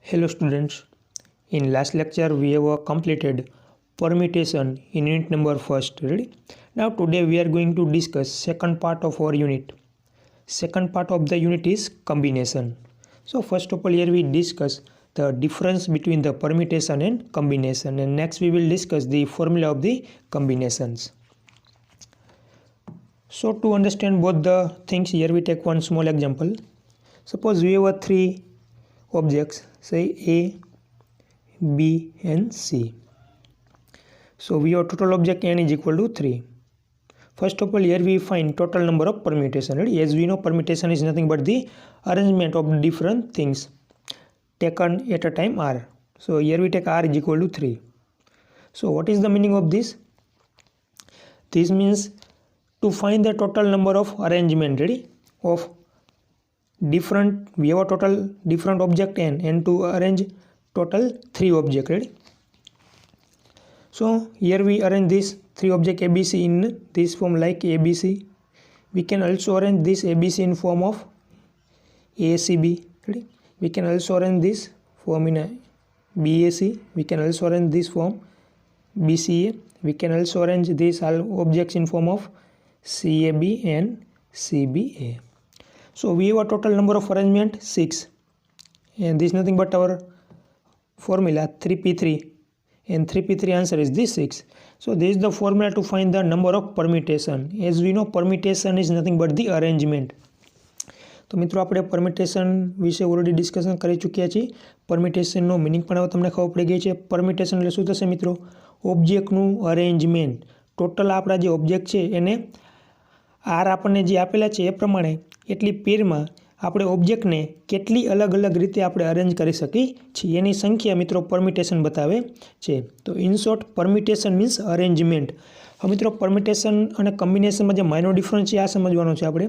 Hello students, in last lecture we have completed permutation in unit number first. Ready? Now today we are going to discuss second part of our unit. Second part of the unit is combination. So first of all here we discuss the difference between the permutation and combination, and next we will discuss the formula of the combinations. So to understand both the things, here we take one small example. Suppose we have three objects, say A, B and C. So we have total object n is equal to 3. First of all here we find total number of permutation. Right? As we know, permutation is nothing but the arrangement of different things taken at a time r. So here we take r is equal to 3. So what is the meaning of this? This means to find the total number of arrangement, ready, of different, we have a total different object n, and to arrange total 3 object, ready. So here we arrange this 3 object ABC in this form like ABC. We can also arrange this ABC in form of ACB, ready. We can also arrange this form in a BAC. We can also arrange this form BCA. We can also arrange these all objects in form of CAB and CBA. So we have a total number of arrangement 6, and this is nothing but our formula 3p3, and 3p3 answer is this 6. So this is the formula to find the number of permutation. As we know, permutation is nothing but the arrangement. તો મિત્રો આપણે permutation વિશે already discussion કરી ચૂક્યા છીએ. પરમ્યુટેશનનો meaning પણ હવે તમને ખબર પડી ગઈ છે. પરમ્યુટેશન એટલે શું થશે મિત્રો? ઓબ્જેક્ટનું અરેન્જમેન્ટ. ટોટલ આપણા જે ઓબ્જેક્ટ છે એને આર આપણને જે આપેલા છે એ પ્રમાણે એટલી પેરમાં આપણે ઓબ્જેક્ટને કેટલી અલગ અલગ રીતે આપણે અરેન્જ કરી શકીએ છીએ એની સંખ્યા મિત્રો પરમ્યુટેશન બતાવે છે. તો in short permutation means arrangement. હવે મિત્રો પરમ્યુટેશન અને કોમ્બિનેશનમાં જે માઇનોર ડિફરન્સ છે આ સમજવાનો છે આપણે.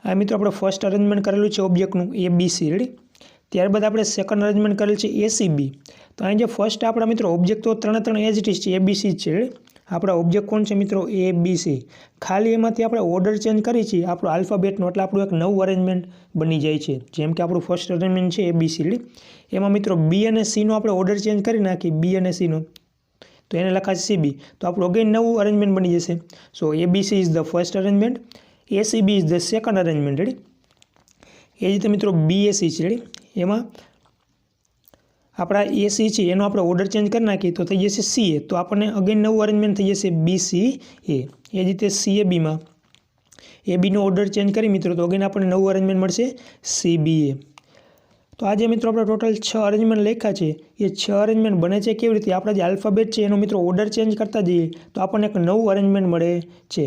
આ મિત્રો આપણે ફર્સ્ટ અરેન્જમેન્ટ કરેલું છે ઓબ્જેક્ટનું ABC, રેડી. ત્યારબાદ આપણે સેકન્ડ અરેન્જમેન્ટ કરેલું છે ACB. તો અહીં જે ફર્સ્ટ આપણા મિત્રો ઓબ્જેક્ટ તો ત્રણ એજ ઇટ ઇઝ છે, ABC જ છે, રેડી. આપણા ઓબ્જેક્ટ કોણ છે મિત્રો? ABC. ખાલી એમાંથી આપણે ઓર્ડર ચેન્જ કરી છીએ આપણો આલ્ફાબેટનો, એટલે આપણું એક નવું અરેન્જમેન્ટ બની જાય છે. જેમ કે આપણું ફર્સ્ટ અરેન્જમેન્ટ છે ABC, રેડી. એમાં મિત્રો B અને C નો આપણે ઓર્ડર ચેન્જ કરી નાખીએ, B અને C નો, તો એને લખાશે CB. તો આપણું અગેન નવું અરેન્જમેન્ટ બની જશે. So ABC is the first arrangement, ACB is the second arrangement, ready. એ જ રીતે મિત્રો BAC છે, રેડી. એમાં આપણા AC છે એનો આપણે ઓર્ડર ચેન્જ કરી નાખીએ તો થઈ જશે CA. તો આપણને અગેન નવું અરેન્જમેન્ટ થઈ જશે BCA. એ જ રીતે CABમાં ABનો ઓર્ડર ચેન્જ કરી મિત્રો તો અગેન આપણને નવું અરેન્જમેન્ટ મળશે CBA. તો આજે મિત્રો આપણે ટોટલ 6 અરેન્જમેન્ટ લખ્યા છે. એ 6 અરેન્જમેન્ટ બને છે કેવી રીતે? આપણા જે આલ્ફાબેટ છે એનો મિત્રો ઓર્ડર ચેન્જ કરતા જઈએ તો આપણને એક નવું અરેન્જમેન્ટ મળે છે.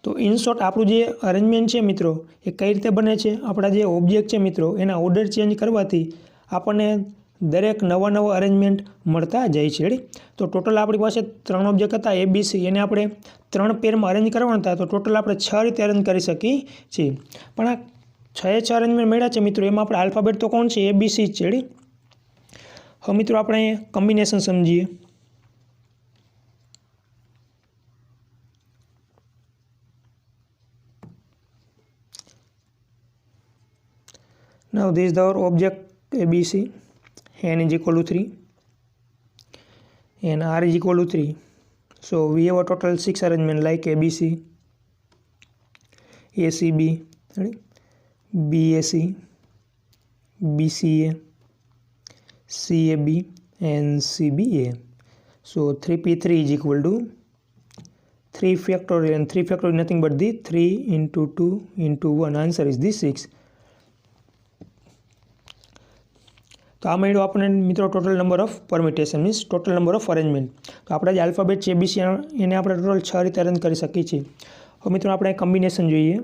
તો ઇન શોર્ટ આપણું જે અરેન્જમેન્ટ છે મિત્રો એ કઈ રીતે બને છે? આપણા જે ઓબ્જેક્ટ છે મિત્રો એના ઓર્ડર ચેન્જ કરવાથી આપણને દરેક નવા અરેન્જમેન્ટ મળતા જાય છે, રેડી. તો ટોટલ આપણી પાસે 3 ઓબ્જેક્ટ હતા ABC, એને આપણે 3 પેરમાં અરેન્જ કરવાના હતા. તો ટોટલ આપણે 6 રીતે અરેન્જ કરી શકીએ છીએ. પણ આ 6 અરેન્જમેન્ટ મળ્યા છે મિત્રો, એમાં આપણે આલ્ફાબેટ તો કોણ છે? ABC જ છે, રેડી. હવે મિત્રો આપણે કોમ્બિનેશન સમજીએ. Now this is our object ABC, n is equal to 3 and r is equal to 3. So we have a total 6 arrangement like ABC, ACB, right? BAC, BCA, CAB and CBA. So 3p3 is equal to 3 factorial, and 3 factorial is nothing but the 3 into 2 into 1. Answer is this 6. તો આ મળ્યું આપણને મિત્રો total number of permutation means total number of arrangement. તો આપણા જે alphabet છે ABC એને આપણે ટોટલ 6 રીતે અરેન્જ કરી શકીએ છીએ. હવે મિત્રો આપણે કોમ્બિનેશન જોઈએ.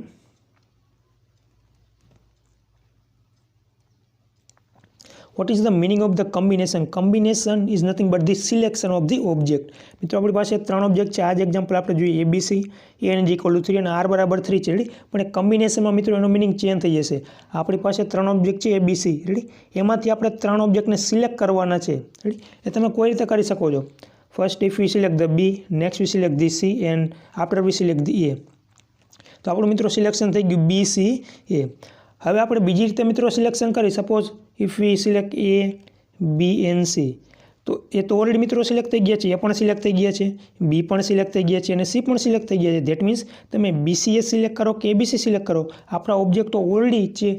What is the meaning of the combination? Combination is nothing but the selection of the object. મિત્રો આપણી પાસે 3 ઓબ્જેક્ટ છે. આ જ એક્ઝામ્પલ આપણે જોઈએ ABC, n is equal to 3 અને r બરાબર 3 છે, રેડી. પણ કોમ્બિનેશનમાં મિત્રો એનો મિનિંગ ચેન્જ થઈ જશે. આપણી પાસે 3 ઓબ્જેક્ટ છે ABC, રેડી. એમાંથી આપણે 3 ઓબ્જેક્ટને સિલેક્ટ કરવાના છે, રેડી. એ તમે કોઈ રીતે કરી શકો છો. First if V select the B, next we select the C and after V select the A. તો આપણું મિત્રો સિલેક્શન થઈ ગયું BCA. હવે આપણે બીજી રીતે મિત્રો સિલેક્શન કરી, suppose if V select A, B and C, તો એ તો ઓલરેડી મિત્રો સિલેક્ટ થઈ ગયા છે, એ પણ સિલેક્ટ થઈ ગયા છે, બી પણ સિલેક્ટ થઈ ગયા છે અને સી પણ સિલેક્ટ થઈ ગયા છે. ધેટ મીન્સ તમે BCA સિલેક્ટ કરો કે ABC સિલેક્ટ કરો, આપણા ઓબ્જેક્ટ તો ઓલરેડી છે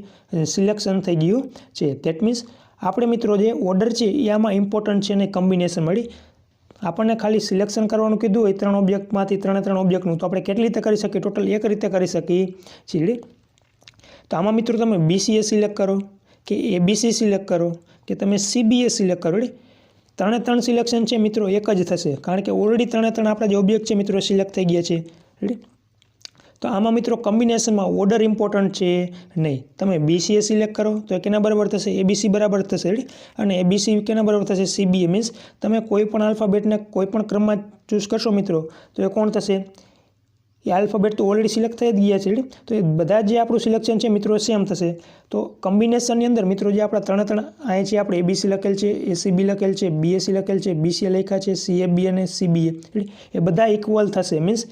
સિલેક્શન થઈ ગયું છે. ધેટ મીન્સ આપણે મિત્રો જે ઓર્ડર છે એ આમાં ઇમ્પોર્ટન્ટ છે અને કોમ્બિનેશન મળી. આપણને ખાલી સિલેક્શન કરવાનું કીધું હોય 3 ઓબ્જેક્ટમાંથી 3 ઓબ્જેક્ટનું, તો આપણે કેટલી રીતે કરી શકીએ? ટોટલ એક રીતે કરી શકીએ છીએ. તો આમાં મિત્રો તમે BCA સિલેક્ટ કરો કે ABC સિલેક્ટ કરો કે તમે CBA સિલેક્ટ કરો. 3 સિલેક્શન છે મિત્રો એક જ થશે, કારણ કે ઓલરેડી 3 આપણા જે ઓબ્જેક્ટ છે મિત્રો સિલેક્ટ થઈ ગયા છે. તો આમાં મિત્રો કોમ્બિનેશનમાં ઓર્ડર ઇમ્પોર્ટન્ટ છે નહીં. તમે BCA સિલેક્ટ કરો તો એ કેના બરાબર થશે? ABC બરાબર થશે. અને ABC કેના બરાબર થશે? CBA. મીન્સ તમે કોઈ પણ આલ્ફાબેટને કોઈ પણ ક્રમમાં ચૂઝ કરશો મિત્રો તો એ કોણ થશે? એ આલ્ફાબેટ તો ઓલરેડી સિલેક્ટ થઈ જ ગયા છે. તો એ બધા જે આપણું સિલેક્શન છે મિત્રો સેમ થશે. તો કોમ્બિનેશનની અંદર મિત્રો જે આપણા 3 અહીં છે, આપણે ABC લખેલ છે, ACB લખેલ છે, BAC લખેલ છે, BCA લખ્યા છે, CAB અને CBA, એ બધા ઇક્વલ થશે. મીન્સ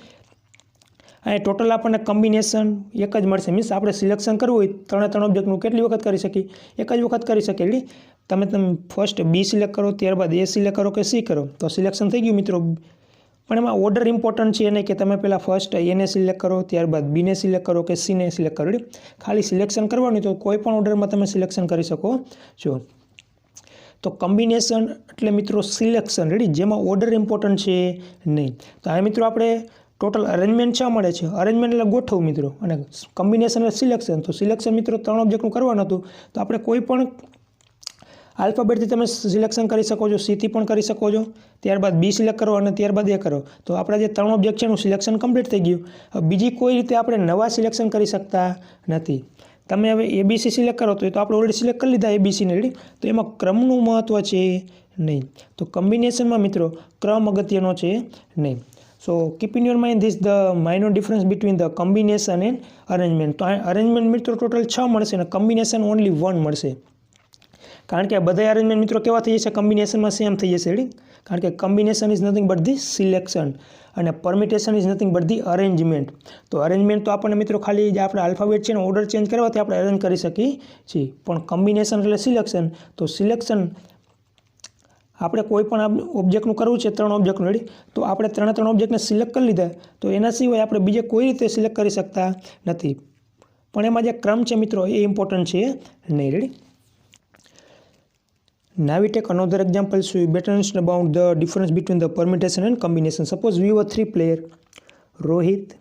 અહીં ટોટલ આપણને કોમ્બિનેશન એક જ મળશે. મીન્સ આપણે સિલેક્શન કરવું હોય 3 ઓબ્જેક્ટનું કેટલી વખત કરી શકીએ? એક જ વખત કરી શકીએ. તમે ફર્સ્ટ B સિલેક્ટ કરો, ત્યારબાદ A સિલેક્ટ કરો કે C કરો તો સિલેક્શન થઈ ગયું મિત્રો. પણ એમાં ઓર્ડર ઇમ્પોર્ટન્ટ છે નહીં કે તમે પહેલાં ફર્સ્ટ A ને સિલેક્ટ કરો, ત્યારબાદ B ને સિલેક્ટ કરો કે C ને સિલેક્ટ કરો. ખાલી સિલેક્શન કરવાનું, તો કોઈ પણ ઓર્ડરમાં તમે સિલેક્શન કરી શકો છો. તો કોમ્બિનેશન એટલે મિત્રો સિલેક્શન, જેમાં ઓર્ડર ઇમ્પોર્ટન્ટ છે નહીં. તો આ મિત્રો આપણે ટોટલ અરેન્જમેન્ટ શા મળે છે? અરેન્જમેન્ટ એટલે ગોઠવું મિત્રો, અને કોમ્બિનેશન એટલે સિલેક્શન. તો સિલેક્શન મિત્રો 3 ઓબ્જેક્ટનું કરવાનું હતું, તો આપણે કોઈ પણ આલ્ફાબેટથી તમે સિલેક્શન કરી શકો છો, સીથી પણ કરી શકો છો, ત્યારબાદ B સિલેક્ટ કરો અને ત્યારબાદ A કરો. તો આપણા જે 3 ઓબ્જેક્ટ છે એનું સિલેક્શન કમ્પ્લીટ થઈ ગયું. હવે બીજી કોઈ રીતે આપણે નવા સિલેક્શન કરી શકતા નથી. તમે હવે ABC સિલેક્ટ કરો તો એ તો આપણે ઓલરેડી સિલેક્ટ કરી લીધા ABC ને. તો એમાં ક્રમનું મહત્ત્વ છે નહીં. તો કોમ્બિનેશનમાં મિત્રો ક્રમ અગત્યનો છે નહીં. સો keep in your mind this the minor difference between the combination and arrangement. તો અરેન્જમેન્ટ મિત્રો ટોટલ 6 મળશે અને કોમ્બિનેશન ઓનલી 1 મળશે. કારણ કે આ બધા અરેન્જમેન્ટ મિત્રો કેવા થઈ જશે? કોમ્બિનેશનમાં સેમ થઈ જશે. કારણ કે combination is nothing but the selection અને permutation is nothing but the arrangement. તો અરેન્જમેન્ટ તો આપણને મિત્રો ખાલી જે આપણે આલ્ફાબેટ છે ને ઓર્ડર ચેન્જ કરવાથી આપણે અરેન્જ કરી શકીએ છીએ. પણ કોમ્બિનેશન એટલે સિલેક્શન. તો સિલેક્શન આપણે કોઈ પણ ઓબ્જેક્ટનું કરવું છે 3 ઓબ્જેક્ટનું, તો આપણે 3 ઓબ્જેક્ટને સિલેક્ટ કરી લીધા, તો એના સિવાય આપણે બીજે કોઈ રીતે સિલેક્ટ કરી શકતા નથી. પણ એમાં જે ક્રમ છે મિત્રો એ ઇમ્પોર્ટન્ટ છે નહીં. Now we take another example so you better understand about the difference between the permutation and combination. Suppose we have 3 players, Rohit,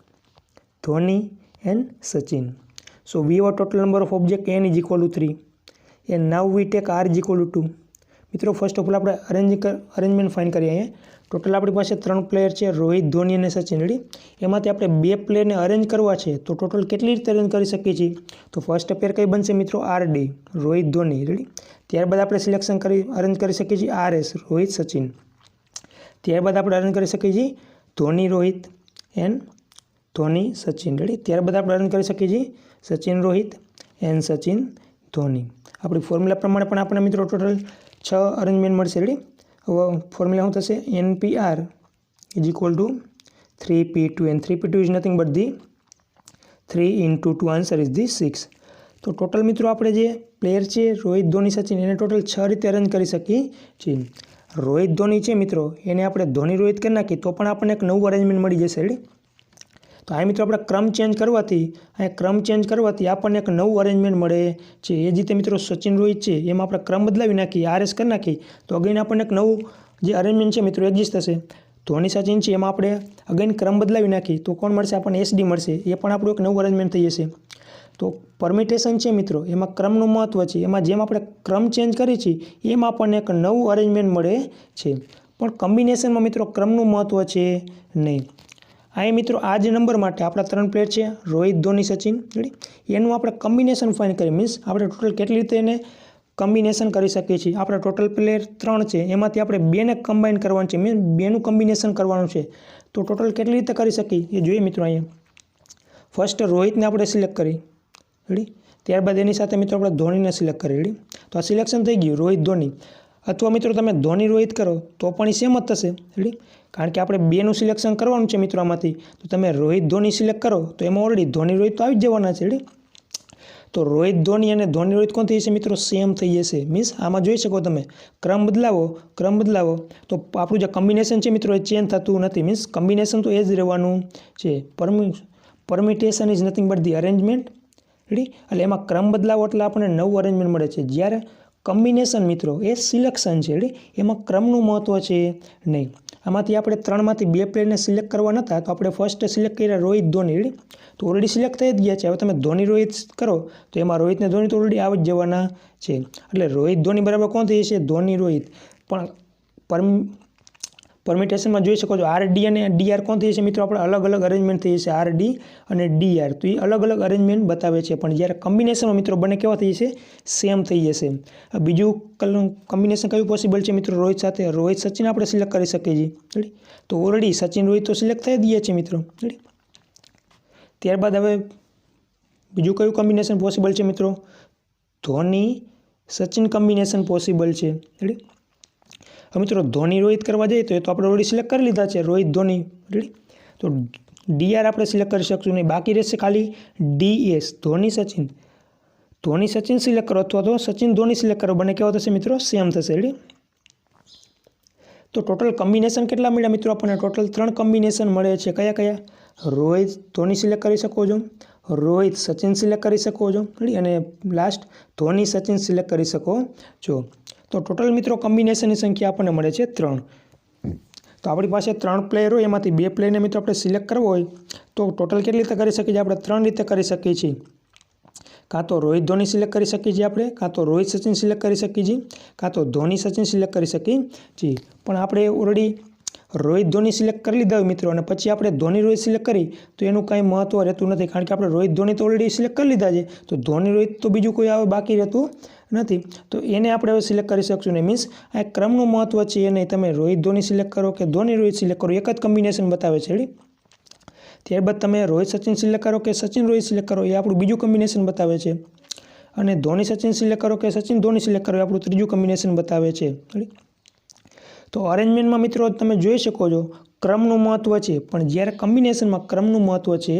Dhoni and Sachin. So we have a total number of objects n is equal to 3 and now we take r is equal to 2. મિત્રો first of all આપણે arrangement fine કરીએ. અહીંયા total આપણી પાસે 3 player છે, રોહિત, ધોની અને સચિન. એમાંથી આપણે 2 પ્લેયરને અરેન્જ કરવા છે, તો ટોટલ કેટલી રીતે અરેન્જ કરી શકીએ છીએ? તો ફર્સ્ટ પેર કઈ બનશે મિત્રો? RD, રોહિત, ધોની. ત્યારબાદ આપણે સિલેક્શન અરેન્જ કરી શકીએ છીએ RS, રોહિત, સચિન. ત્યારબાદ આપણે અરેન્જ કરી શકીએ છીએ ધોની, રોહિત એન્ડ ધોની, સચિન. ત્યારબાદ આપણે અરેન્જ કરી શકીએ છીએ સચિન, રોહિત એન્ડ સચિન, ધોની. આપણી ફોર્મ્યુલા પ્રમાણે પણ આપણે મિત્રો ટોટલ 6 અરેન્જમેન્ટ મળશે. હવે ફોર્મ્યુલા શું થશે? NPR is equal two 3P2 and 3P2 is nothing but the 3 into 2 answer is the 6. તો ટોટલ મિત્રો આપણે જે પ્લેયર છે રોહિત, ધોની, સચિન એને ટોટલ 6 રીતે અરેન્જ કરી શકીએ છીએ. રોહિત, ધોની છે મિત્રો એને આપણે ધોની, રોહિત કરી નાખીએ તો પણ આપણને એક નવું અરેન્જમેન્ટ મળી જશે. તો આ મિત્રો આપણે ક્રમ ચેન્જ કરવાથી આપણને એક નવું અરેન્જમેન્ટ મળે છે. એ જ રીતે મિત્રો સચિન, રોહિત છે એમાં આપણે ક્રમ બદલાવી નાખીએ, RS કરી નાખીએ તો અગેન આપણને એક નવું જે અરેન્જમેન્ટ છે મિત્રો એક્ઝિસ્ટ થશે. ધોની, સચિન છે એમાં આપણે અગેન ક્રમ બદલાવી નાખીએ તો કોણ મળશે? આપણને SD મળશે. એ પણ આપણું એક નવું અરેન્જમેન્ટ થઈ જશે. તો પરમિટેશન છે મિત્રો એમાં ક્રમનું મહત્ત્વ છે. એમાં જેમ આપણે ક્રમ ચેન્જ કરીએ છીએ એમ આપણને એક નવું અરેન્જમેન્ટ મળે છે. પણ કોમ્બિનેશનમાં મિત્રો ક્રમનું મહત્ત્વ છે નહીં. અહીં મિત્રો આ જે નંબર માટે આપણા 3 પ્લેયર છે રોહિત, ધોની, સચિન, એનું આપણે કોમ્બિનેશન ફાઇન કરીએ. મીન્સ આપણે ટોટલ કેટલી રીતે એને કોમ્બિનેશન કરી શકીએ છીએ. આપણા ટોટલ પ્લેયર 3 છે એમાંથી આપણે 2ને કમ્બાઈન કરવાનું છે, મીન્સ 2નું કોમ્બિનેશન કરવાનું છે. તો ટોટલ કેટલી રીતે કરી શકીએ એ જોઈએ મિત્રો. અહીંયા ફર્સ્ટ રોહિતને આપણે સિલેક્ટ કરી, ત્યારબાદ એની સાથે મિત્રો આપણે ધોનીને સિલેક્ટ કરી. તો આ સિલેક્શન થઈ ગયું રોહિત, ધોની. અથવા મિત્રો તમે ધોની, રોહિત કરો તો પણ સેમ જ થશે. કારણ કે આપણે 2નું સિલેક્શન કરવાનું છે મિત્રો આમાંથી. તો તમે રોહિત, ધોની સિલેક્ટ કરો તો એમાં ઓલરેડી ધોની, રોહિત તો આવી જ જવાના છે. તો તો રોહિત ધોની અને ધોની રોહિત કોણ થઈ જશે મિત્રો? સેમ થઈ જશે. મીન્સ આમાં જોઈ શકો તમે ક્રમ બદલાવો તો આપણું જે કોમ્બિનેશન છે મિત્રો એ ચેન્જ થતું નથી. મીન્સ કોમ્બિનેશન તો એ જ રહેવાનું છે. Permutation is nothing but the arrangement. Ready? એટલે એમાં ક્રમ બદલાવો એટલે આપણને નવું અરેન્જમેન્ટ મળે છે. જ્યારે કોમ્બિનેશન મિત્રો એ સિલેક્શન છે. રેડી? એમાં ક્રમનું મહત્ત્વ છે નહીં. આમાંથી આપણે 3માંથી 2 પ્લેયરને સિલેક્ટ કરવા નહોતા તો આપણે ફર્સ્ટ સિલેક્ટ કર્યા રોહિત ધોની. રેડી? તો ઓલરેડી સિલેક્ટ થઈ જ ગયા છે. હવે તમે ધોની રોહિત કરો તો એમાં રોહિતને ધોની તો ઓલરેડી આવી જ જવાના છે. એટલે રોહિત ધોની બરાબર કોણ થઈ જશે? ધોની રોહિત. પણ પરમ્યુટેશનમાં જોઈ શકો છો RD અને DR કોણ થઈ જશે મિત્રો? આપણે અલગ અલગ અરેન્જમેન્ટ થઈ જશે RD અને DR. તો એ અલગ અલગ અરેન્જમેન્ટ બતાવે છે. પણ જ્યારે કોમ્બિનેશનમાં મિત્રો બંને કેવા થઈ જશે? સેમ થઈ જશે. બીજું કોમ્બિનેશન કયું પોસિબલ છે મિત્રો? રોહિત સાથે રોહિત સચિન આપણે સિલેક્ટ કરી શકીએ છીએ. રેડી? તો ઓલરેડી સચિન રોહિત તો સિલેક્ટ થઈ જ ગયા છે મિત્રો. રેડી? ત્યારબાદ હવે બીજું કયું કોમ્બિનેશન પોસિબલ છે મિત્રો? ધોની સચિન કોમ્બિનેશન પોસિબલ છે. રેડી? હવે મિત્રો ધોની રોહિત કરવા જઈએ તો એ તો આપણે ઓલરેડી સિલેક્ટ કરી લીધા છે રોહિત ધોની. રેડી? તો DR આપણે સિલેક્ટ કરી શકશું નહીં. બાકી રહેશે ખાલી DS ધોની સચિન સિલેક્ટ કરો અથવા તો સચિન ધોની સિલેક્ટ કરો. બંને કેવા થશે મિત્રો? સેમ થશે. રેડી? તો ટોટલ કોમ્બિનેશન કેટલા મળ્યા મિત્રો? આપણને ટોટલ 3 કોમ્બિનેશન મળે છે. કયા? રોહિત ધોની સિલેક્ટ કરી શકો છો, રોહિત સચિન સિલેક્ટ કરી શકો છો. રેડી? અને લાસ્ટ ધોની સચિન સિલેક્ટ કરી શકો છો. તો ટોટલ મિત્રો કોમ્બિનેશનની સંખ્યા આપણને મળે છે 3. તો આપણી પાસે 3 પ્લેયર હોય એમાંથી 2 પ્લેયરને મિત્રો આપણે સિલેક્ટ કરવો હોય તો ટોટલ કેટલી રીતે કરી શકીએ છીએ? આપણે 3 રીતે કરી શકીએ છીએ. કાં તો રોહિત ધોની સિલેક્ટ કરી શકીએ છીએ આપણે, કાં તો રોહિત સચિન સિલેક્ટ કરી શકીએ છીએ, કાં તો ધોની સચિન સિલેક્ટ કરી શકીએ છીએ. પણ આપણે ઓલરેડી રોહિત ધોની સિલેક્ટ કરી લીધા હોય મિત્રો અને પછી આપણે ધોની રોહિત સિલેક્ટ કરી તો એનું કાંઈ મહત્ત્વ રહેતું નથી. કારણ કે આપણે રોહિત ધોની તો ઓલરેડી સિલેક્ટ કરી લીધા છે. તો ધોની રોહિત તો બીજું કોઈ આવે બાકી રહેતું નથી. તો એને આપણે હવે સિલેક્ટ કરી શકશું નહીં. મીન્સ આ ક્રમનું મહત્ત્વ છે એ નહીં. તમે રોહિત ધોની સિલેક્ટ કરો કે ધોની રોહિત સિલેક્ટ કરો એક જ કોમ્બિનેશન બતાવે છે. રેડી? ત્યારબાદ તમે રોહિત સચિન સિલેક્ટ કરો કે સચિન રોહિત સિલેક્ટ કરો એ આપણું બીજું કોમ્બિનેશન બતાવે છે. અને ધોની સચિન સિલેક્ટ કરો કે સચિન ધોની સિલેક્ટ કરો એ આપણું ત્રીજું કોમ્બિનેશન બતાવે છે. રેડી? તો અરેન્જમેન્ટમાં મિત્રો તમે જોઈ શકો છો ક્રમનું મહત્ત્વ છે પણ જ્યારે કોમ્બિનેશનમાં ક્રમનું મહત્ત્વ છે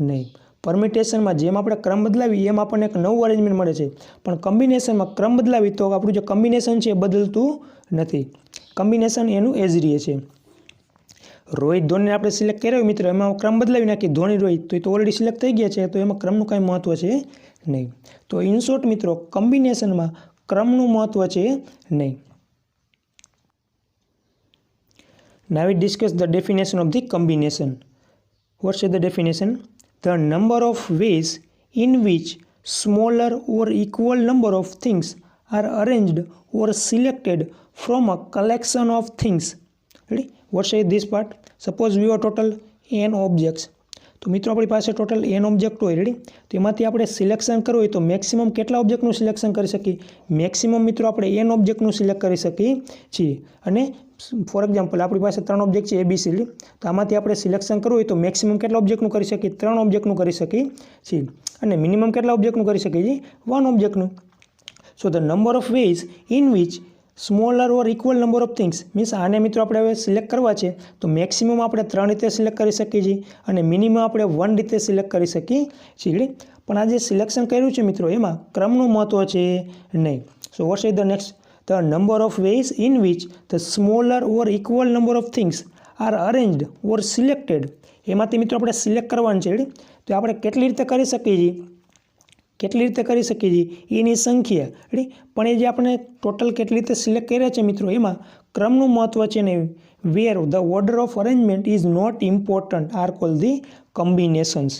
નહીં. પરમ્યુટેશનમાં જેમ આપણે ક્રમ બદલાવી એમ આપણને એક નવું અરેન્જમેન્ટ મળે છે. પણ કોમ્બિનેશનમાં ક્રમ બદલાવી તો આપણું જે કોમ્બિનેશન છે એ બદલતું નથી. કોમ્બિનેશન એનું એ જ રહે છે. રોહિત ધોનીને આપણે સિલેક્ટ કર્યો મિત્રો એમાં ક્રમ બદલાવી નાખી ધોની રોહિત તો એ તો ઓલરેડી સિલેક્ટ થઈ ગયા છે. તો એમાં ક્રમનું કાંઈ મહત્ત્વ છે નહીં. તો ઇન શોર્ટ મિત્રો કોમ્બિનેશનમાં ક્રમનું મહત્ત્વ છે નહીં. Now we discuss the definition of the combination. What's the definition? The number of ways in which smaller or equal number of things are arranged or selected from a collection of things. Ready? What's this part? Suppose we have total n objects. તો મિત્રો આપણી પાસે total n object હોય. Ready? તો એમાંથી આપણે selection કરવું હોય તો મેક્સિમમ કેટલા ઓબ્જેક્ટનું સિલેક્શન કરી શકીએ? મેક્સિમમ મિત્રો આપણે n ઓબ્જેક્ટનું સિલેક્ટ કરી શકીએ છીએ. અને ફોર એક્ઝામ્પલ આપણી પાસે 3 ઓબ્જેક્ટ છે ABC. તો આમાંથી આપણે સિલેક્શન કરવું હોય તો મેક્સિમમ કેટલા ઓબ્જેક્ટનું કરી શકીએ? 3 ઓબ્જેક્ટનું કરી શકીએ છીએ. અને મિનિમમ કેટલા ઓબ્જેક્ટનું કરી શકીએ છીએ? 1 ઓબ્જેક્ટનું. So the number of ways in which smaller or equal number of things means આને મિત્રો આપણે હવે સિલેક્ટ કરવા છે તો મેક્સિમમ આપણે 3 રીતે સિલેક્ટ કરી શકીએ છીએ અને મિનિમમ આપણે 1 રીતે સિલેક્ટ કરી શકીએ છીએ. પણ આ જે સિલેક્શન કર્યું છે મિત્રો એમાં ક્રમનું મહત્ત્વ છે નહીં. So what's is the next? The number of ways in which the smaller or equal number of things are arranged or selected. એમાંથી મિત્રો આપણે સિલેક્ટ કરવાનું છે. તો આપણે કેટલી રીતે કરી શકીએ છીએ? એની સંખ્યા. રેડી? પણ એ જે આપણે ટોટલ કેટલી રીતે સિલેક્ટ કર્યા છે મિત્રો એમાં ક્રમનું મહત્ત્વ છે ને where the order of arrangement is not important are call the combinations.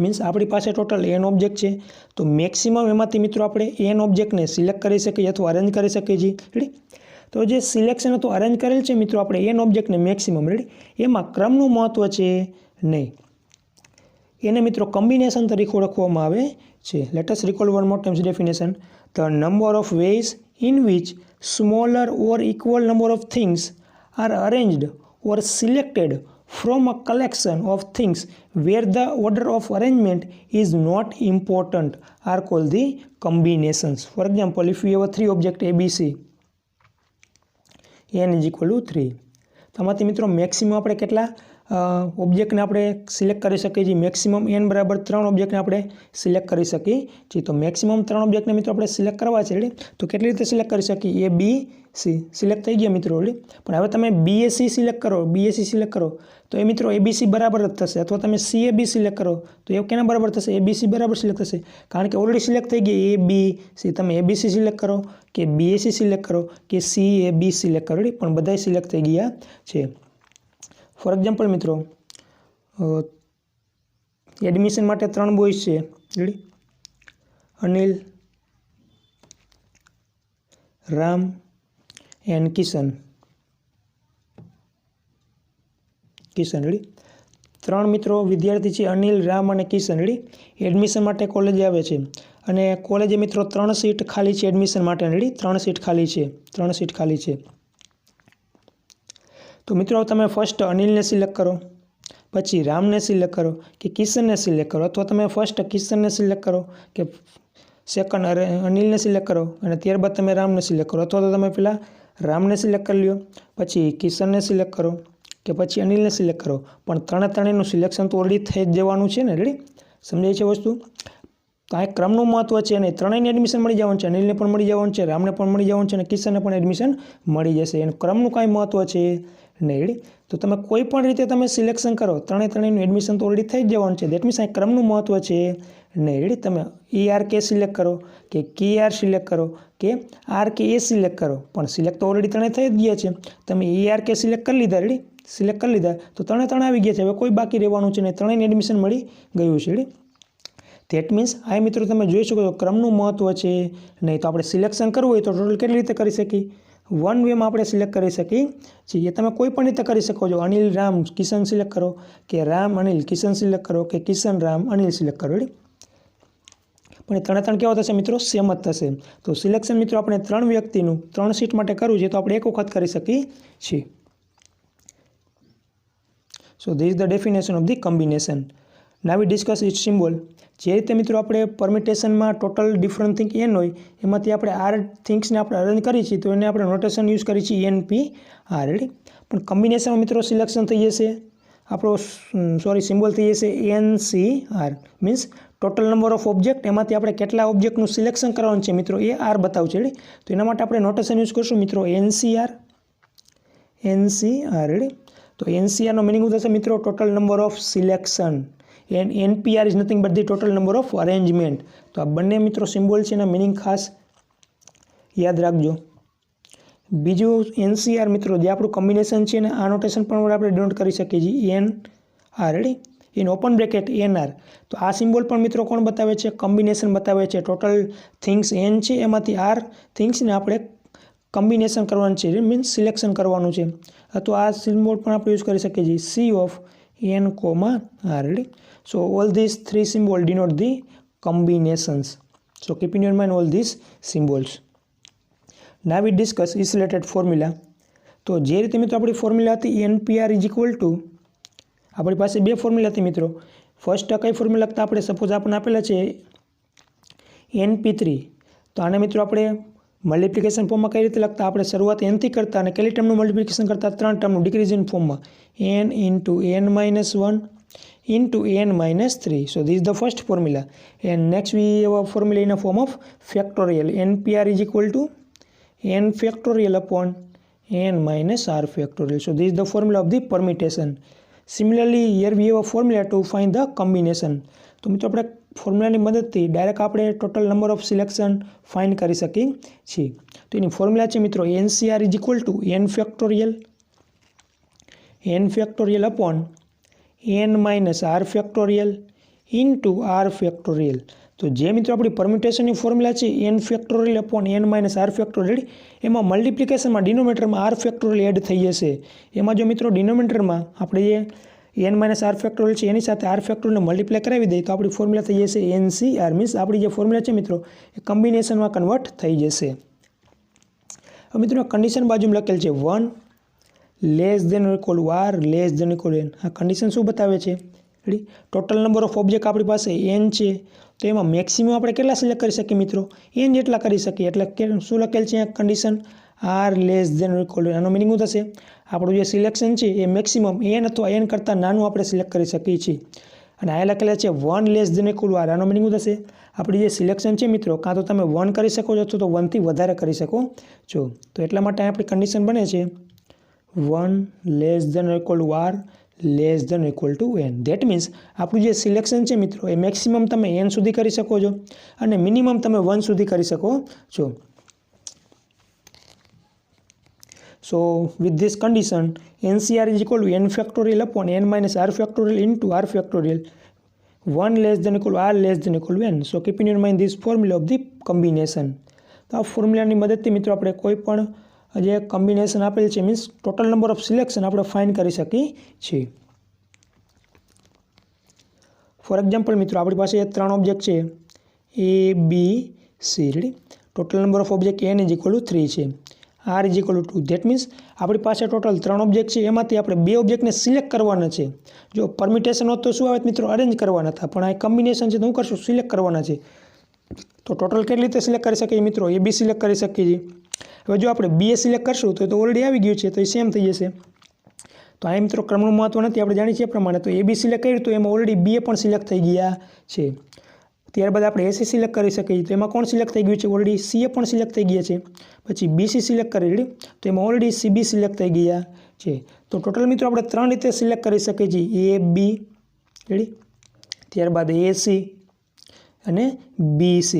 Means આપણી પાસે ટોટલ n ઓબ્જેક્ટ છે તો મેક્સિમમ એમાંથી મિત્રો આપણે n ઓબ્જેક્ટને સિલેક્ટ કરી શકીએ અથવા અરેન્જ કરી શકીએ છીએ. રેડી? તો જે સિલેક્શન હતું અરેન્જ કરેલ છે મિત્રો આપણે n ઓબ્જેક્ટને મેક્સિમમ. રેડી? એમાં ક્રમનું મહત્ત્વ છે નહીં. એને મિત્રો કોમ્બિનેશન તરીકે ઓળખવામાં આવે છે. Let us recall one more times definition. The number of ways in which smaller or equal number of things are arranged or selected from a collection of things where the order of arrangement is not important are called the combinations. For example, if we have a 3 object ABC, n is equal to 3. તો આમાંથી મિત્રો maximum આપણે કેટલા ઓબ્જેક્ટને આપણે select કરી શકીએ છીએ મેક્સિમમ n બરાબર 3 ઓબ્જેક્ટને આપણે સિલેક્ટ કરી શકીએ છીએ તો મેક્સિમમ 3 ઓબ્જેક્ટને મિત્રો આપણે સિલેક્ટ કરવા છે રેડી તો કેટલી રીતે સિલેક્ટ કરી શકીએ a b c સિલેક્ટ થઈ ગયા મિત્રો રેડી પણ હવે તમે b a c સિલેક્ટ કરો તો એ મિત્રો abc બરાબર જ થશે અથવા તમે c a b સિલેક્ટ કરો તો એ કેના બરાબર થશે abc બરાબર સિલેક્ટ થશે કારણ કે ઓલરેડી સિલેક્ટ થઈ ગઈ a b c તમે abc સિલેક્ટ કરો કે bac સિલેક્ટ કરો કે c a b સિલેક્ટ કરો રેડી પણ બધાય સિલેક્ટ થઈ ગયા છે ફોર એક્ઝામ્પલ મિત્રો એડમિશન માટે 3 બોયઝ છે ready Anil Ram and Kishan ready 3 મિત્રો વિદ્યાર્થી છે અનિલ રામ અને કિશન રેડી એડમિશન માટે કોલેજે આવે છે અને કોલેજે મિત્રો 3 સીટ ખાલી છે એડમિશન માટે રેડી 3 સીટ ખાલી છે તો મિત્રો તમે ફર્સ્ટ અનિલને સિલેક્ટ કરો પછી રામને સિલેક્ટ કરો કે કિશનને સિલેક્ટ કરો અથવા તમે ફર્સ્ટ કિશનને સિલેક્ટ કરો કે સેકન્ડ અનિલને સિલેક્ટ કરો અને ત્યારબાદ તમે રામને સિલેક્ટ કરો અથવા તો તમે પહેલાં રામને સિલેક્ટ કરી લ્યો પછી કિશનને સિલેક્ટ કરો કે પછી અનિલને સિલેક્ટ કરો પણ ત્રણેયનું સિલેક્શન તો ઓલરેડી થઈ જ જવાનું છે ને રેડી સમજાય છે વસ્તુ તો આ ક્રમનું મહત્વ છે અને ત્રણેયને એડમિશન મળી જવાનું છે અનિલને પણ મળી જવાનું છે રામને પણ મળી જવાનું છે અને કિશનને પણ એડમિશન મળી જશે એનું ક્રમનું કાંઈ મહત્વ છે નહીં રેડી તો તમે કોઈ પણ રીતે તમે સિલેક્શન કરો ત્રણેયનું એડમિશન તો ઓલરેડી થઈ જ જવાનું છે દેટ મીન્સ આ ક્રમનું મહત્વ છે નહીં રેડી તમે ERK સિલેક્ટ કરો કે KR સિલેક્ટ કરો કે RKA સિલેક્ટ કરો પણ સિલેક્ટ તો ઓલરેડી ત્રણેય થઈ જ ગયા છે તમે ERK સિલેક્ટ કરી લીધા રેડી સિલેક્ટ કરી લીધા તો ત્રણે આવી ગયા છે હવે કોઈ બાકી રહેવાનું છે નહીં ત્રણેયને એડમિશન મળી ગયું છે રેડી ધેટ મીન્સ આ મિત્રો તમે જોઈ શકો છો ક્રમનું મહત્વ છે નહીં તો આપણે સિલેક્શન કરવું હોય તો ટોટલ કેટલી રીતે કરી શકીએ વન વેમાં આપણે સિલેક્ટ કરી શકીએ છીએ તમે કોઈ પણ રીતે કરી શકો છો અનિલ રામ કિશન સિલેક્ટ કરો કે રામ અનિલ કિશન સિલેક્ટ કરો કે કિશન રામ અનિલ સિલેક્ટ કરો રેડી પણ એ ત્રણે કેવા થશે મિત્રો સેમ જ થશે તો સિલેક્શન મિત્રો આપણે 3 વ્યક્તિનું 3 સીટ માટે કરવું છે તો આપણે એક વખત કરી શકીએ છીએ so this is the definition of the combination now we discuss it symbol જે રીતે મિત્રો આપણે પરમિટેશનમાં ટોટલ ડિફરન્ટ થિંગ n હોય એમાંથી આપણે r થિંગ્સને આપણે અરેન્જ કરીએ છીએ તો એને આપણે નોટેશન યુઝ કરીએ છીએ NPR રેડી પણ કોમ્બિનેશનમાં મિત્રો સિલેક્શન થઈ જશે આપણો સિમ્બોલ થઈ જશે NCR means total number of object એમાંથી આપણે કેટલા ઓબ્જેક્ટનું સિલેક્શન કરવાનું છે મિત્રો એ r બતાવશે રેડી તો એના માટે આપણે નોટેશન યુઝ કરશું મિત્રો NCR રેડી તો NCR નો મિનિંગ થશે મિત્રો total number of selection and NPR is nothing but the total number of arrangement તો આ બંને મિત્રો સિમ્બોલ છે એના મિનિંગ ખાસ યાદ રાખજો બીજું NCR મિત્રો જે આપણું કોમ્બિનેશન છે ને આ નોટેશન પણ આપણે ડિનોટ કરી શકીએ છીએ NR ready in open bracket NR તો આ સિમ્બોલ પણ મિત્રો કોણ બતાવે છે કોમ્બિનેશન બતાવે છે ટોટલ થિંગ્સ n છે એમાંથી r થિંગ્સને આપણે કોમ્બિનેશન કરવાનું છે મીન્સ સિલેક્શન કરવાનું છે તો આ સિમ્બોલ પણ આપણે યુઝ કરી શકીએ છીએ C of n, r ready so all these 3 symbols denote the combinations so keep in your mind all these symbols now we discuss isolated formula તો જે રીતે મિત્રો આપણી ફોર્મ્યુલા હતી NPR is equal to આપણી પાસે બે ફોર્મ્યુલા હતી મિત્રો ફર્સ્ટ કઈ ફોર્મ્યુલા લખતા આપણે સપોઝ આપણને આપેલા છે NP3 તો આને મિત્રો આપણે મલ્ટિપ્લિકેશન ફોર્મમાં કઈ રીતે લખતા આપણે શરૂઆત n થી કરતા અને કેટલી ટર્મનું મલ્ટિપ્લિકેશન કરતા 3 ટર્મનું ડિક્રીઝિંગ ફોર્મમાં n into n minus 1 into n minus 3 so this is the first formula and next we have a formula in a form of factorial NPR is equal to n factorial upon n minus r factorial so this is the formula of the permutation similarly here we have a formula to find the combination તો મિત્રો આપણે ફોર્મ્યુલાની મદદથી direct આપણે total number of selection find કરી શકીએ છીએ તો એની formula છે મિત્રો NCR is equal to n factorial upon n minus r factorial into r factorial તો જે મિત્રો આપણી પરમ્યુટેશનની ફોર્મ્યુલા છે n factorial upon n minus r factorial એમાં મલ્ટિપ્લિકેશનમાં ડિનોમિનેટરમાં r factorial એડ થઈ જશે એમાં જો મિત્રો ડિનોમિનેટરમાં આપણે જે n minus r factorial છે એની સાથે r factorial ને મલ્ટીપ્લાય કરાવી દઈએ તો આપણી ફોર્મ્યુલા થઈ જશે NCR મીન્સ આપણી જે ફોર્મ્યુલા છે મિત્રો એ કોમ્બિનેશનમાં કન્વર્ટ થઈ જશે હવે મિત્રો કન્ડિશન બાજુમાં લખેલ છે 1 less than or equal r less than equal n આ કન્ડિશન શું બતાવે છે ready total number of object આપણી પાસે n છે તો એમાં મેક્સિમમ આપણે કેટલા સિલેક્ટ કરી શકીએ મિત્રો n જેટલા કરી શકીએ એટલે શું લખેલ છે condition r less than or equal to આનો મિનિંગ શું થશે? આપણું જે સિલેક્શન છે એ મેક્સિમમ એન અથવા એન કરતાં નાનું આપણે સિલેક્ટ કરી શકીએ છીએ. અને આ લખેલા છે 1 less than equal to r. આનો મિનિંગ શું થશે? આપણી જે સિલેક્શન છે મિત્રો, કાં તો તમે 1 કરી શકો છો અથવા તો 1 થી વધારે કરી શકો છો. તો એટલા માટે આપણી કન્ડિશન બને છે 1 less than or equal to r less than equal to n. That means આપણું જે સિલેક્શન છે મિત્રો એ મેક્સિમમ તમે એન સુધી કરી શકો છો અને મિનિમમ તમે 1 સુધી કરી શકો છો. So with this condition, NCR is equal to n factorial upon n minus r factorial into r factorial 1 less than equal to r less than equal to n. So keep in your mind this formula of the combination. તો આ ફોર્મ્યુલાની મદદથી મિત્રો આપણે કોઈ પણ જે combination આપેલ છે means total number of selection આપણે ફાઇન્ડ કરી શકીએ છીએ. ફોર એક્ઝામ્પલ મિત્રો આપણી પાસે 3 ઓબ્જેક્ટ છે A, B, C. Ready? Total number of object n is equal two 3 છે. R is equal two 2. That means આપણી પાસે ટોટલ 3 ઓબ્જેક્ટ છે, એમાંથી આપણે 2 ઓબ્જેક્ટને સિલેક્ટ કરવાના છે. જો પરમ્યુટેશન હોત તો શું આવે મિત્રો? અરેન્જ કરવાના હતા, પણ આ કોમ્બિનેશન છે તો શું કરશું? સિલેક્ટ કરવાના છે. તો ટોટલ કેટલી રીતે સિલેક્ટ કરી શકીએ મિત્રો? AB સિલેક્ટ કરી શકીએ છીએ. હવે જો આપણે BA સિલેક્ટ કરશું તો ઓલરેડી આવી ગયું છે, તો એ સેમ થઈ જશે. તો આ મિત્રો ક્રમનું મહત્વ નથી, આપણે જાણીએ છીએ પ્રમાણે. તો AB સિલેક્ટ કર્યું તો એમાં ઓલરેડી BA પણ સિલેક્ટ થઈ ગયા છે. ત્યારબાદ આપણે AC સિલેક્ટ કરી શકીએ, તો એમાં કોણ સિલેક્ટ થઈ ગયું છે? ઓલરેડી CA પણ સિલેક્ટ થઈ ગયા છે. પછી BC સિલેક્ટ કરી રેડી, તો એમાં ઓલરેડી CB સિલેક્ટ થઈ ગયા છે. તો ટોટલ મિત્રો આપણે 3 રીતે સિલેક્ટ કરી શકીએ છીએ, AB રેડી, ત્યારબાદ AC અને BC.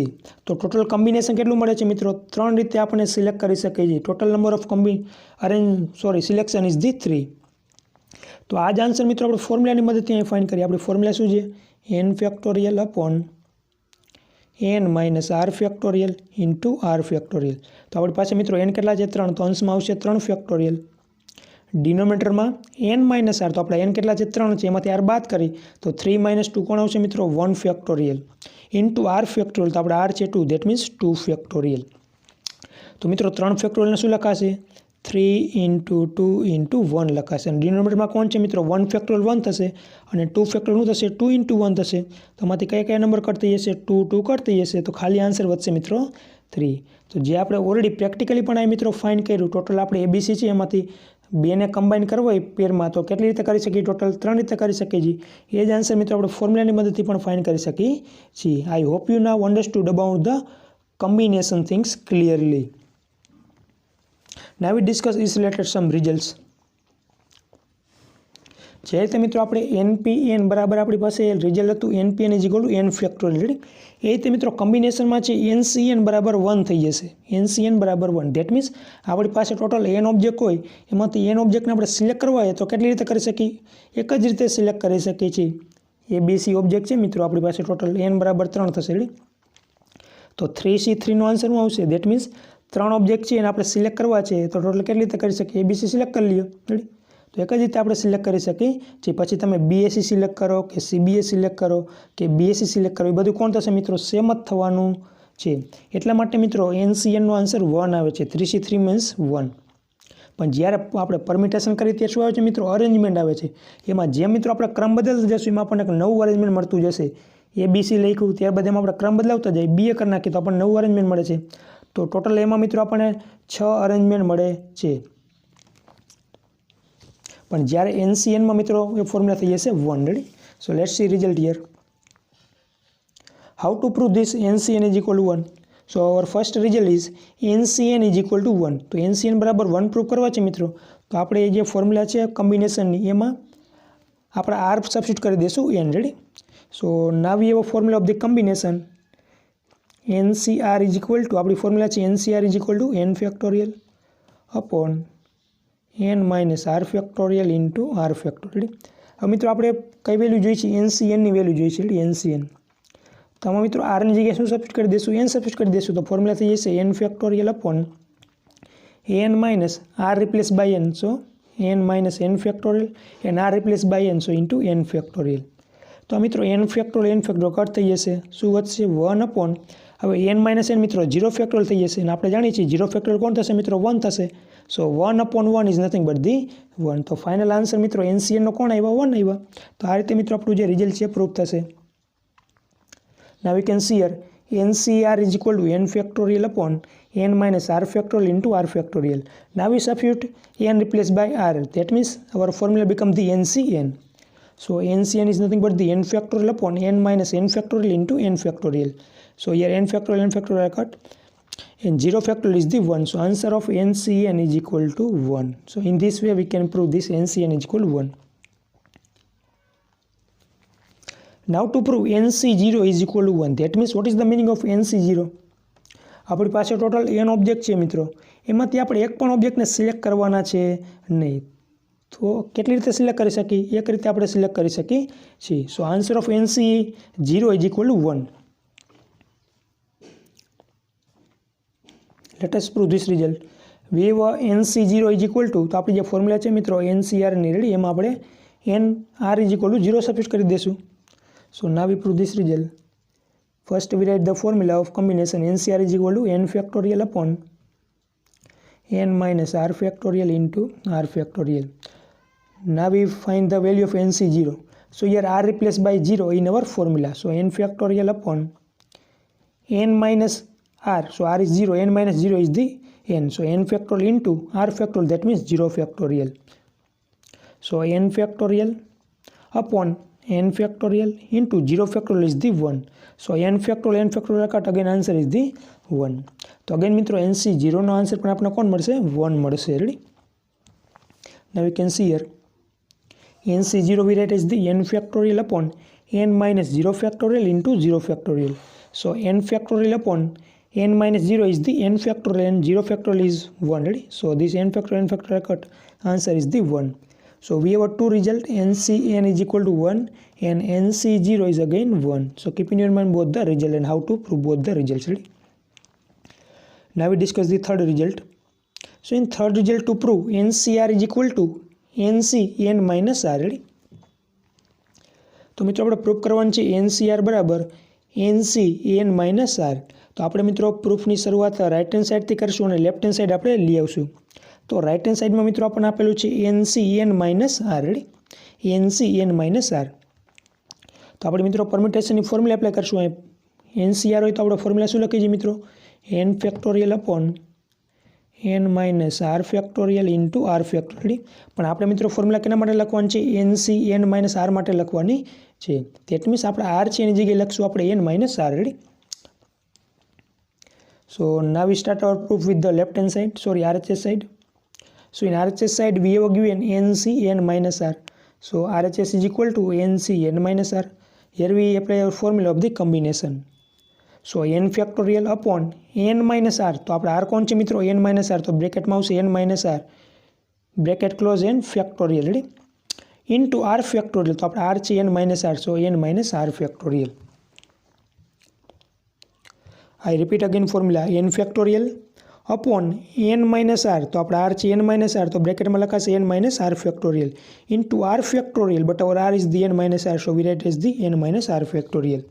તો ટોટલ કોમ્બિનેશન કેટલું મળે છે મિત્રો? 3 રીતે આપણે સિલેક્ટ કરી શકીએ છીએ. Total number of selection is the 3. તો આ જ આન્સર મિત્રો આપણે ફોર્મ્યુલાની મદદથી અહીં ફાઇન્ડ કરીએ. આપણી ફોર્મ્યુલા શું છે? n factorial upon n minus r factorial into r factorial. તો આપણી પાસે મિત્રો n કેટલા છે? 3. તો અંશમાં આવશે 3 ફેક્ટોરિયલ. ડિનોમિનેટરમાં n માઇનસ r, તો આપણે n કેટલા છે? 3 છે, એમાંથી r બાદ કરી તો 3 માઇનસ 2 કોણ આવશે મિત્રો? 1 ફેક્ટોરિયલ ઇન્ટુ r ફેક્ટોરિયલ. તો આપણે r છે 2, દેટ મીન્સ 2 ફેક્ટોરિયલ. તો મિત્રો 3 ફેક્ટોરિયલને શું લખાશે? 3 ઇન્ટુ 2 ઇન્ટુ 1 લખાશે. અને ડિનોમિનેટરમાં કોણ છે મિત્રો? 1 ફેક્ટોરિયલ 1 થશે અને 2 ફેક્ટોરિયલ શું થશે? 2 ઇન્ટુ 1 થશે. તો આમાંથી કયા નંબર કટ થઈ જશે? 2 2 કટ થઈ જશે. તો ખાલી આન્સર વધશે મિત્રો 3. તો જે આપણે ઓલરેડી પ્રેક્ટિકલી પણ આ મિત્રો ફાઇન્ડ કર્યું, ટોટલ આપણે ABC છે એમાંથી 2ને કમ્બાઈન કરવો હોય પેરમાં, તો કેટલી રીતે કરી શકીએ? ટોટલ 3 રીતે કરી શકીએ છીએ. એ જ આન્સર મિત્રો આપણે ફોર્મ્યુલાની મદદથી પણ ફાઇન્ડ કરી શકીએ છીએ. I hope you now understood about the combination things clearly. Now we discuss is related some results. જે રીતે મિત્રો આપણે NPN બરાબર આપણી પાસે રિઝલ્ટ હતું NPN is equal to n factorial. એ રીતે મિત્રો કોમ્બિનેશનમાં છે NCN બરાબર 1 થઈ જશે. NCN બરાબર 1. ધેટ મીન્સ આપણી પાસે ટોટલ n ઓબ્જેક્ટ હોય, એમાંથી n ઓબ્જેક્ટને આપણે સિલેક્ટ કરવા હોય તો કેટલી રીતે કરી શકીએ? એક જ રીતે સિલેક્ટ કરી શકીએ છીએ. ABC ઓબ્જેક્ટ છે મિત્રો આપણી પાસે ટોટલ n બરાબર 3 થશે. રેડી? તો 3C3નો આન્સર શું આવશે? ધેટ મીન્સ 3 ઓબ્જેક્ટ છે એને આપણે સિલેક્ટ કરવા છે, તો ટોટલ કેટલી રીતે કરી શકીએ? ABC સિલેક્ટ કરી લ્યો. રેડી? તો એક જ રીતે આપણે સિલેક્ટ કરી શકીએ છીએ. પછી તમે BAC સિલેક્ટ કરો કે CBA સિલેક્ટ કરો કે BAC સિલેક્ટ કરો, એ બધું કોણ થશે મિત્રો? સેમ જ થવાનું છે. એટલા માટે મિત્રો NCNનો આન્સર 1 આવે છે. 3C3 means 1. પણ જ્યારે આપણે પરમ્યુટેશન કરીએ ત્યારે શું આવે છે મિત્રો? અરેન્જમેન્ટ આવે છે. એમાં જેમ મિત્રો આપણે ક્રમ બદલતા જશું એમાં આપણને એક નવું અરેન્જમેન્ટ મળતું જશે. ABC લખ્યું, ત્યારબાદ એમાં આપણે ક્રમ બદલાવતા જઈએ, BA કરી નાખીએ તો આપણને નવું અરેન્જમેન્ટ મળે છે. તો ટોટલ એમાં મિત્રો આપણને 6 અરેન્જમેન્ટ મળે છે. પણ જ્યારે NCNમાં મિત્રો એ ફોર્મ્યુલા થઈ જશે 1. Ready? So let's see result here. How to prove this NCN is equal to 1? So hour first result is NCN is equal to 1. તો NCN બરાબર 1 પ્રૂવ કરવા છે મિત્રો, તો આપણે એ જે ફોર્મ્યુલા છે કોમ્બિનેશનની એમાં આપણે R સબસ્ટિટ્યુટ કરી દઈશું n. Ready? So now we have a formula of the combination. NCR is equal two, આપણી ફોર્મ્યુલા છે NCR is equal to n factorial upon n minus r factorial into r factorial. હવે મિત્રો આપણે કઈ value જોઈએ છે? NCNની value જોઈએ છે. NCN. તો આમાં મિત્રો આરની જગ્યાએ શું સબસ્ટિટ્યુટ કરી દઈશું? n સબસ્ટિટ્યુટ કરી દઈશું. તો ફોર્મ્યુલા થઈ જશે n factorial upon n minus r replace by n. So n minus n factorial and r replace by n. So into n factorial. તો મિત્રો n ફેક્ટોરિયલ કટ થઈ જશે. શું વધશે? 1 અપોન, હવે n માઇનસ n મિત્રો 0 ફેક્ટોરિયલ થઈ જશે. અને આપણે જાણીએ છીએ 0 ફેક્ટોરિયલ કોણ થશે મિત્રો? 1 થશે. સો 1 upon 1 is nothing but the 1. તો ફાઇનલ આન્સર મિત્રો NCNનો કોણ આવ્યા? 1 આવ્યા. તો આ રીતે મિત્રો આપણું જે રિઝલ્ટ છે પ્રૂફ થશે. Now we can see here NCR is equal to n factorial upon n minus r factorial into r factorial. Now we substitute n replaced by r. That means our formula becomes the NCN. So NCN is nothing but the n factorial upon n minus n factorial into n factorial. So here n factorial are cut. And 0 factorial is the 1. So answer of NCN is equal to 1. So in this way we can prove this NCN is equal to 1. Now to prove NC0 is equal to 1. That means what is the meaning of NC0? આપણી પાસે total n object છે મિત્રો, એમાંથી આપણે એક પણ ઓબ્જેક્ટને select કરવાના છે નહીં. તો કેટલી રીતે સિલેક્ટ કરી શકીએ? એક રીતે આપણે સિલેક્ટ કરી શકીએ છીએ. So answer of NC0 is equal to 1. Let us prove this result. We have NC0 is equal to, તો આપણી જે ફોર્મ્યુલા છે મિત્રો NCRની રેડી, એમાં આપણે NR is equal two 0 substitute કરી દઈશું. So now we prove this result. First we write the formula of combination. NCR is equal to n factorial upon n minus r factorial into r factorial. Now we find the value of NC0. So here r replaced by 0 in our formula. So n factorial upon n minus r. So r is 0, n minus 0 is the n. So n factorial into r factorial, that means 0 factorial. So n factorial upon n factorial into 0 factorial is the 1. So n factorial cut, again answer is the 1. તો again મિત્રો NC0 નો answer પણ આપણને કોણ મળશે? 1 મળશે. Ready. Now we can see here NC0 we write as the n factorial upon n minus 0 factorial into 0 factorial. So n factorial upon n minus 0 is the n factorial and 0 factorial is 1. Ready? So this n factorial cut, answer is the 1. So we have a two result, NCN is equal to 1 and NC0 is again 1. So keep in your mind both the result and how to prove both the results. Ready? Now we discuss the third result. So in third result to prove NCR is equal to NCN minus R. Ready? તો મિત્રો આપણે proof કરવાનું છે NCR બરાબર NCN minus R. તો આપણે મિત્રો પ્રૂફની શરૂઆત રાઇટ હેન્ડ સાઈડથી કરશું અને લેફ્ટ હેન્ડ સાઈડ આપણે લઈ આવશું. તો રાઇટ હેન્ડ સાઈડમાં મિત્રો આપણને આપેલું છે NCN minus r. Ready? NCN minus r. તો આપણે મિત્રો પરમ્યુટેશનની ફોર્મ્યુલા એપ્લાય કરશું. અહીં NCR હોય તો આપણે ફોર્મ્યુલા શું લખીએ છીએ મિત્રો? n factorial upon n minus r factorial into r factorial. પણ આપણે મિત્રો ફોર્મ્યુલા કેના માટે લખવાની છે? NCN માઇનસ આર માટે લખવાની છે. તેટ મીન્સ આપણે આર છે એની જગ્યાએ લખશું આપણે n minus r. Ready? So now we start our proof with the left hand side, sorry RHS side. So in RHS side we have given NCN minus R. So RHS is equal to NCN minus R. Here we apply our formula of the combination. So n factorial upon n minus R. તો આપણે r કોણ છે મિત્રો? n minus R. તો બ્રેકેટમાં આવશે n minus R. Bracket close n factorial. Ready? Into r factorial. તો આપણે r છે n minus R. So n minus R factorial. I repeat again formula n factorial upon n minus r. તો આપણે r છે n minus r. તો બ્રેકેટમાં લખાશે n minus r factorial into r factorial. But our r is the n minus r. So we write as the n minus r factorial.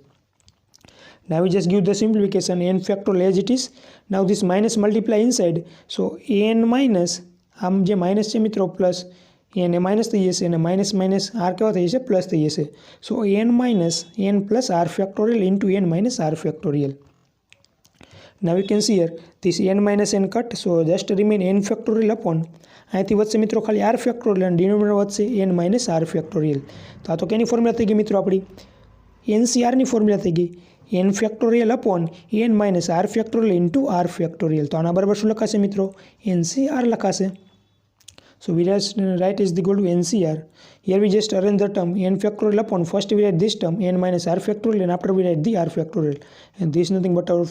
Now we just give the simplification n factorial as it is. Now this minus multiply inside. So n minus, આમ જે minus છે મિત્રો plus n એ minus થઈ જશે અને minus minus r કેવા થઈ જશે? પ્લસ થઈ જશે. So n minus n plus r factorial into n minus r factorial. Now you can see here this n minus n cut. So just remain n factorial upon, અહીંથી વધશે મિત્રો ખાલી r factorial અને denominator વધશે n minus r factorial. તો આ તો કેની ફોર્મ્યુલા થઈ ગઈ મિત્રો? આપણી NCRની ફોર્મ્યુલા થઈ ગઈ. n factorial upon n minus r factorial into r factorial. તો આના બરાબર શું લખાશે મિત્રો? NCR લખાશે. So we just write is equal to NCR. Here we just arrange the term n factorial upon, first we write this term n minus r factorial and after we write the r factorial. And this is nothing but our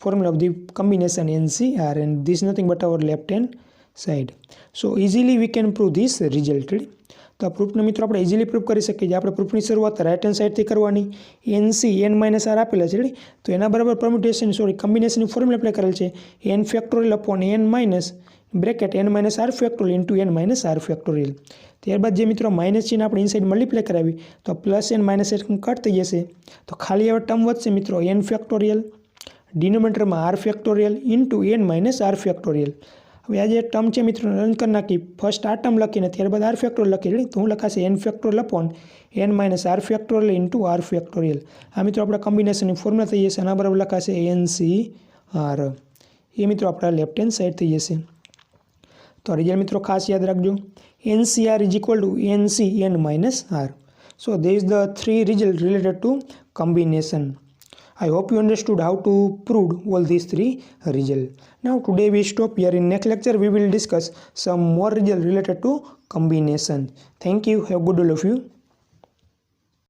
formula of the combination NCR, and this is nothing but our left hand side. So easily we can prove this result. તો આ પ્રૂફને મિત્રો આપણે easily proof કરી શકીએ છીએ. આપણે પ્રૂફની શરૂઆત right hand સાઈડથી કરવાની. NCN માઇનસ આર આપેલા છે. તો એના બરાબર પરમ્યુટેશન કમ્બિનેશનની ફોર્મ્યુલા એપ્લાય કરેલ છે n factorial upon n minus bracket n minus r factorial into n minus r factorial. ત્યારબાદ જે મિત્રો માઇનસ છે આપણે ઇનસાઇડ મલ્ટીપ્લાય કરાવી તો plus n minus n cut થઈ જશે. તો ખાલી હવે ટર્મ વધશે મિત્રો n ફેક્ટોરિયલ, ડિનોમિનેટરમાં r factorial into n minus r factorial. હવે આ જે ટર્મ છે મિત્રો રન કરી નાખી, ફર્સ્ટ આ ટર્મ લખીને ત્યારબાદ આર ફેક્ટોરિયલ લખી, તો હું લખાશે n factorial upon n minus r factorial into r factorial. આ મિત્રો આપણા કોમ્બિનેશનની ફોર્મ્યુલા થઈ જશે. આના બરાબર લખાશે NCR. એ મિત્રો આપણા લેફ્ટ હેન્ડ સાઈડ થઈ જશે. તો રિઝલ્ટ મિત્રો ખાસ યાદ રાખજો, NCR is equal to NCN minus R. So there is the 3 results related to combination. I hope you understood how to prove all these 3 results. Now today we stop here. In next lecture we will discuss some more results related to combination. Thank you. Have a good day all of you.